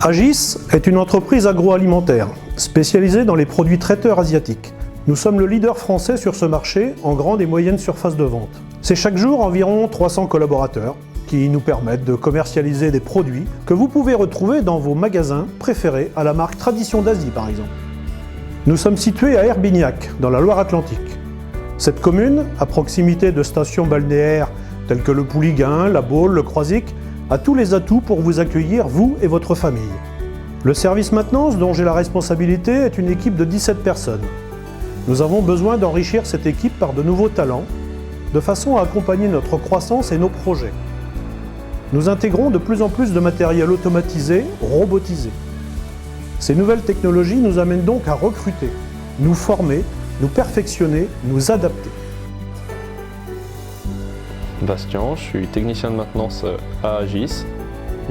Agis est une entreprise agroalimentaire spécialisée dans les produits traiteurs asiatiques. Nous sommes le leader français sur ce marché en grande et moyenne surface de vente. C'est chaque jour environ 300 collaborateurs qui nous permettent de commercialiser des produits que vous pouvez retrouver dans vos magasins préférés à la marque Tradition d'Asie par exemple. Nous sommes situés à Herbignac, dans la Loire-Atlantique. Cette commune, à proximité de stations balnéaires telles que le Pouliguen, la Baule, le Croisic, a tous les atouts pour vous accueillir, vous et votre famille. Le service maintenance dont j'ai la responsabilité est une équipe de 17 personnes. Nous avons besoin d'enrichir cette équipe par de nouveaux talents, de façon à accompagner notre croissance et nos projets. Nous intégrons de plus en plus de matériel automatisé, robotisé. Ces nouvelles technologies nous amènent donc à recruter, nous former, nous perfectionner, nous adapter. Bastien, je suis technicien de maintenance à Agis.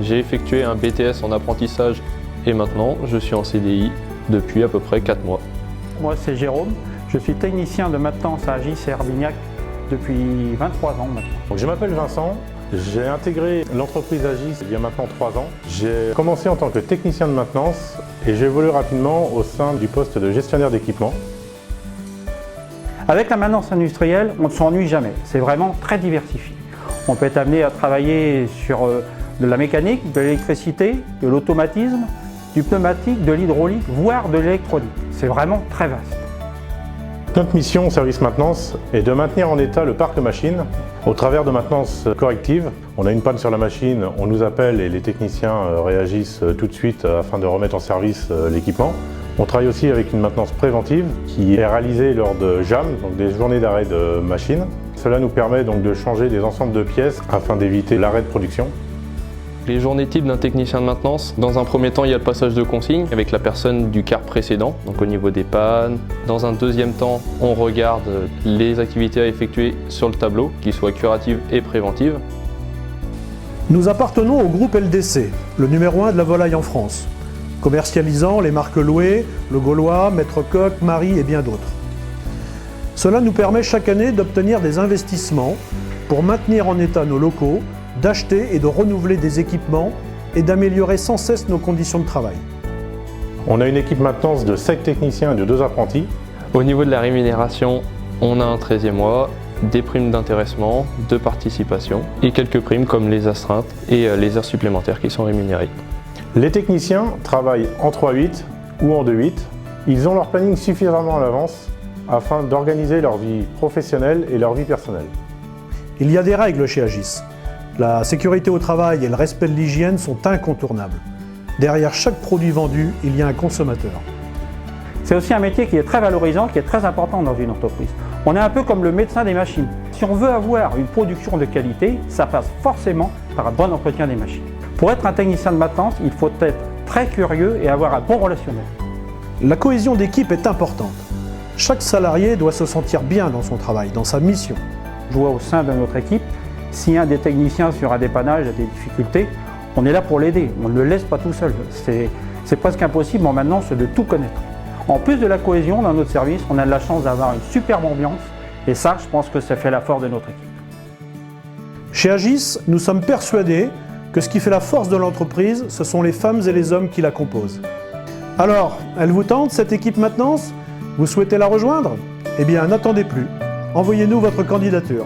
J'ai effectué un BTS en apprentissage et maintenant je suis en CDI depuis à peu près 4 mois. Moi c'est Jérôme, je suis technicien de maintenance à Agis et Herbignac depuis 23 ans maintenant. Donc, je m'appelle Vincent, j'ai intégré l'entreprise Agis il y a maintenant 3 ans. J'ai commencé en tant que technicien de maintenance et j'ai évolué rapidement au sein du poste de gestionnaire d'équipement. Avec la maintenance industrielle, on ne s'ennuie jamais, c'est vraiment très diversifié. On peut être amené à travailler sur de la mécanique, de l'électricité, de l'automatisme, du pneumatique, de l'hydraulique, voire de l'électronique. C'est vraiment très vaste. Notre mission au service maintenance est de maintenir en état le parc de machines au travers de maintenance corrective. On a une panne sur la machine, on nous appelle et les techniciens réagissent tout de suite afin de remettre en service l'équipement. On travaille aussi avec une maintenance préventive qui est réalisée lors de JAM, donc des journées d'arrêt de machine. Cela nous permet donc de changer des ensembles de pièces afin d'éviter l'arrêt de production. Les journées types d'un technicien de maintenance, dans un premier temps il y a le passage de consigne avec la personne du quart précédent, donc au niveau des pannes. Dans un deuxième temps, on regarde les activités à effectuer sur le tableau, qu'ils soient curatives et préventives. Nous appartenons au groupe LDC, le numéro 1 de la volaille en France, commercialisant les marques Loué, Le Gaulois, Maître Coq, Marie et bien d'autres. Cela nous permet chaque année d'obtenir des investissements pour maintenir en état nos locaux, d'acheter et de renouveler des équipements et d'améliorer sans cesse nos conditions de travail. On a une équipe maintenance de 7 techniciens et de 2 apprentis. Au niveau de la rémunération, on a un 13e mois, des primes d'intéressement, de participation et quelques primes comme les astreintes et les heures supplémentaires qui sont rémunérées. Les techniciens travaillent en 3-8 ou en 2-8. Ils ont leur planning suffisamment à l'avance afin d'organiser leur vie professionnelle et leur vie personnelle. Il y a des règles chez Agis. La sécurité au travail et le respect de l'hygiène sont incontournables. Derrière chaque produit vendu, il y a un consommateur. C'est aussi un métier qui est très valorisant, qui est très important dans une entreprise. On est un peu comme le médecin des machines. Si on veut avoir une production de qualité, ça passe forcément par un bon entretien des machines. Pour être un technicien de maintenance, il faut être très curieux et avoir un bon relationnel. La cohésion d'équipe est importante. Chaque salarié doit se sentir bien dans son travail, dans sa mission. Je vois au sein de notre équipe, si un des techniciens sur un dépannage a des difficultés, on est là pour l'aider. On ne le laisse pas tout seul. C'est presque impossible en maintenance de tout connaître. En plus de la cohésion dans notre service, on a de la chance d'avoir une superbe ambiance et ça, je pense que ça fait la force de notre équipe. Chez Agis, nous sommes persuadés que ce qui fait la force de l'entreprise, ce sont les femmes et les hommes qui la composent. Alors, elle vous tente cette équipe maintenance ? Vous souhaitez la rejoindre ? Eh bien, n'attendez plus. Envoyez-nous votre candidature.